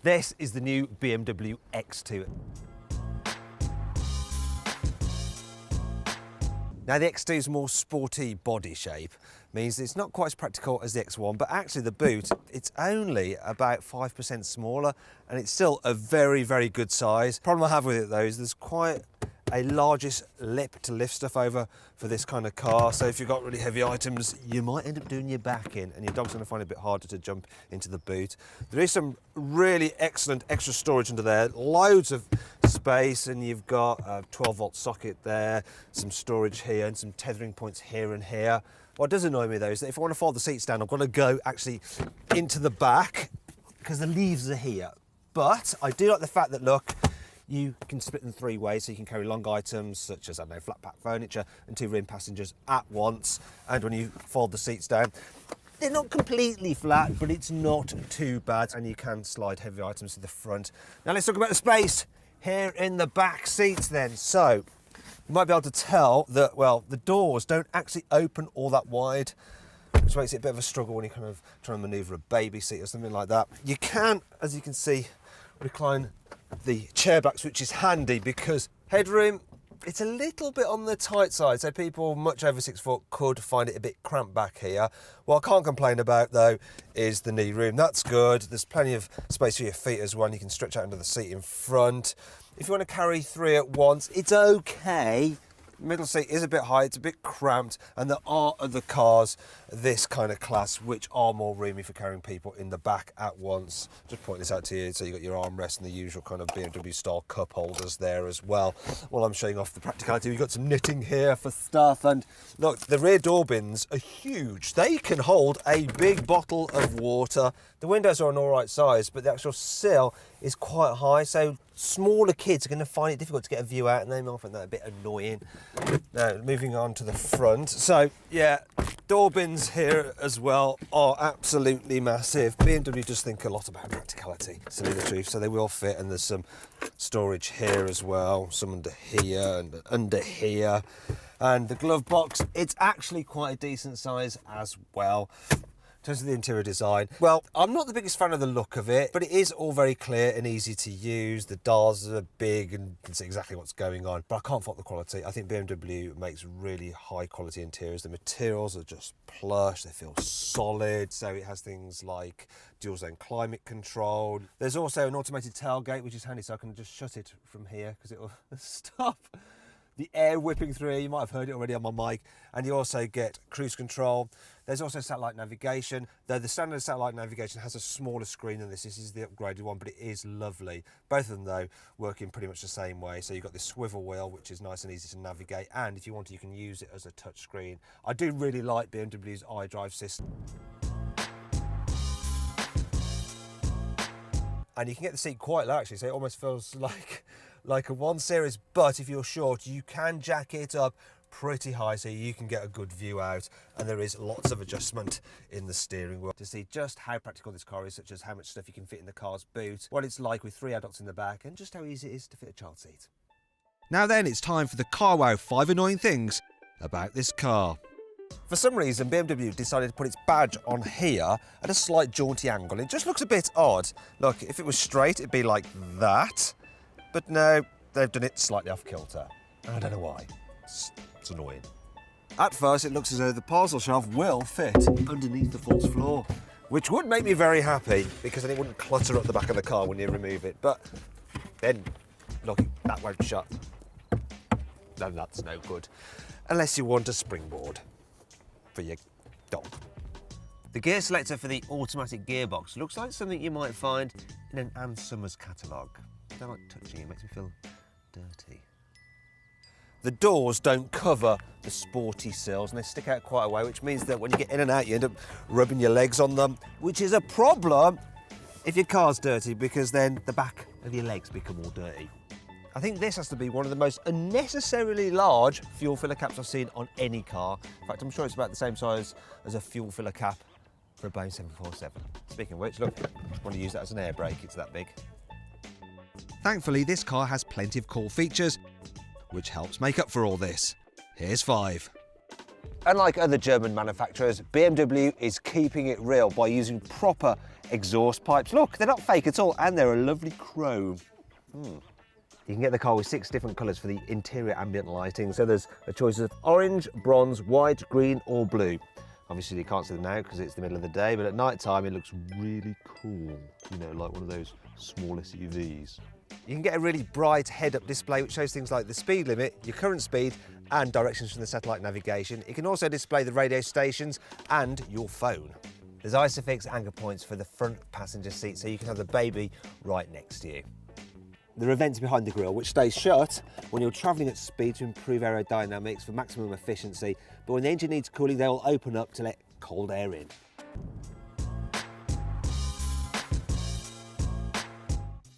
This is the new BMW X2. Now the X2's more sporty body shape means it's not quite as practical as the X1, but actually the boot, it's only about 5% smaller and it's still a very, very good size. Problem I have with it though is there's quite a largest lip to lift stuff over for this kind of car. So if you've got really heavy items, you might end up doing your back in and your dog's gonna find it a bit harder to jump into the boot. There is some really excellent extra storage under there, loads of space, and you've got a 12-volt socket there, some storage here and some tethering points here and here. What does annoy me though is that if I want to fold the seats down, I've got to go actually into the back because the leaves are here. But I do like the fact that, look, you can split them 3 ways, so you can carry long items such as, I don't know, flat pack furniture and 2 rear passengers at once. And when you fold the seats down, they're not completely flat, but it's not too bad, and you can slide heavy items to the front. Now let's talk about the space here in the back seats then. So you might be able to tell that, well, the doors don't actually open all that wide, which makes it a bit of a struggle when you're kind of trying to maneuver a baby seat or something like that. You can, as you can see, recline the chair backs, which is handy because headroom, it's a little bit on the tight side, so people much over 6 foot could find it a bit cramped back here. What I can't complain about though is the knee room. That's good. There's plenty of space for your feet as well. You can stretch out under the seat in front. If you want to carry 3 at once, it's okay. Middle seat is a bit high, it's a bit cramped, and there are other cars this kind of class which are more roomy for carrying people in the back at once. Just point this out to you, so you've got your armrest and the usual kind of BMW style cup holders there as well. While I'm showing off the practicality, we've got some knitting here for stuff, and look, the rear door bins are huge. They can hold a big bottle of water. The windows are an all right size, but the actual sill is quite high, so smaller kids are going to find it difficult to get a view out, and they might find that a bit annoying. Now, moving on to the front. So, yeah, door bins here as well are absolutely massive. BMW does think a lot about practicality, to tell you the truth, so they will fit, and there's some storage here as well, some under here and under here. And the glove box, it's actually quite a decent size as well. In terms of the interior design, well, I'm not the biggest fan of the look of it, but it is all very clear and easy to use. The dials are big and you can see exactly what's going on, but I can't fault the quality. I think BMW makes really high quality interiors. The materials are just plush, they feel solid, so it has things like dual zone climate control. There's also an automated tailgate, which is handy, so I can just shut it from here because it will stop the air whipping through. You might have heard it already on my mic. And you also get cruise control. There's also satellite navigation, though the standard satellite navigation has a smaller screen than this. This is the upgraded one, but it is lovely. Both of them though work in pretty much the same way. So you've got this swivel wheel, which is nice and easy to navigate, and if you want to, you can use it as a touch screen. I do really like BMW's iDrive system. And you can get the seat quite low actually, so it almost feels like a 1 Series, but if you're short, you can jack it up pretty high so you can get a good view out, and there is lots of adjustment in the steering wheel to see just how practical this car is, such as how much stuff you can fit in the car's boot, what it's like with 3 adults in the back, and just how easy it is to fit a child seat. Now then, it's time for the Car Wow 5 annoying things about this car. For some reason, BMW decided to put its badge on here at a slight jaunty angle. It just looks a bit odd. Look, if it was straight, it'd be like that. But no, they've done it slightly off kilter. I don't know why. It's annoying. At first, it looks as though the parcel shelf will fit underneath the false floor, which would make me very happy because then it wouldn't clutter up the back of the car when you remove it. But then, look, that won't shut. No, that's no good. Unless you want a springboard for your dog. The gear selector for the automatic gearbox looks like something you might find in an Ann Summers catalogue. I don't like touching it, makes me feel dirty. The doors don't cover the sporty sills and they stick out quite a way, which means that when you get in and out, you end up rubbing your legs on them, which is a problem if your car's dirty because then the back of your legs become all dirty. I think this has to be one of the most unnecessarily large fuel filler caps I've seen on any car. In fact, I'm sure it's about the same size as a fuel filler cap for a Boeing 747. Speaking of which, look, I want to use that as an air brake, it's that big. Thankfully, this car has plenty of cool features, which helps make up for all this. Here's 5. Unlike other German manufacturers, BMW is keeping it real by using proper exhaust pipes. Look, they're not fake at all, and they're a lovely chrome. You can get the car with 6 different colours for the interior ambient lighting. So there's a choice of orange, bronze, white, green or blue. Obviously you can't see them now because it's the middle of the day, but at night time it looks really cool. You know, like one of those small SUVs. You can get a really bright head-up display which shows things like the speed limit, your current speed and directions from the satellite navigation. It can also display the radio stations and your phone. There's ISOFIX anchor points for the front passenger seat so you can have the baby right next to you. There are vents behind the grille which stay shut when you're travelling at speed to improve aerodynamics for maximum efficiency, but when the engine needs cooling they will open up to let cold air in.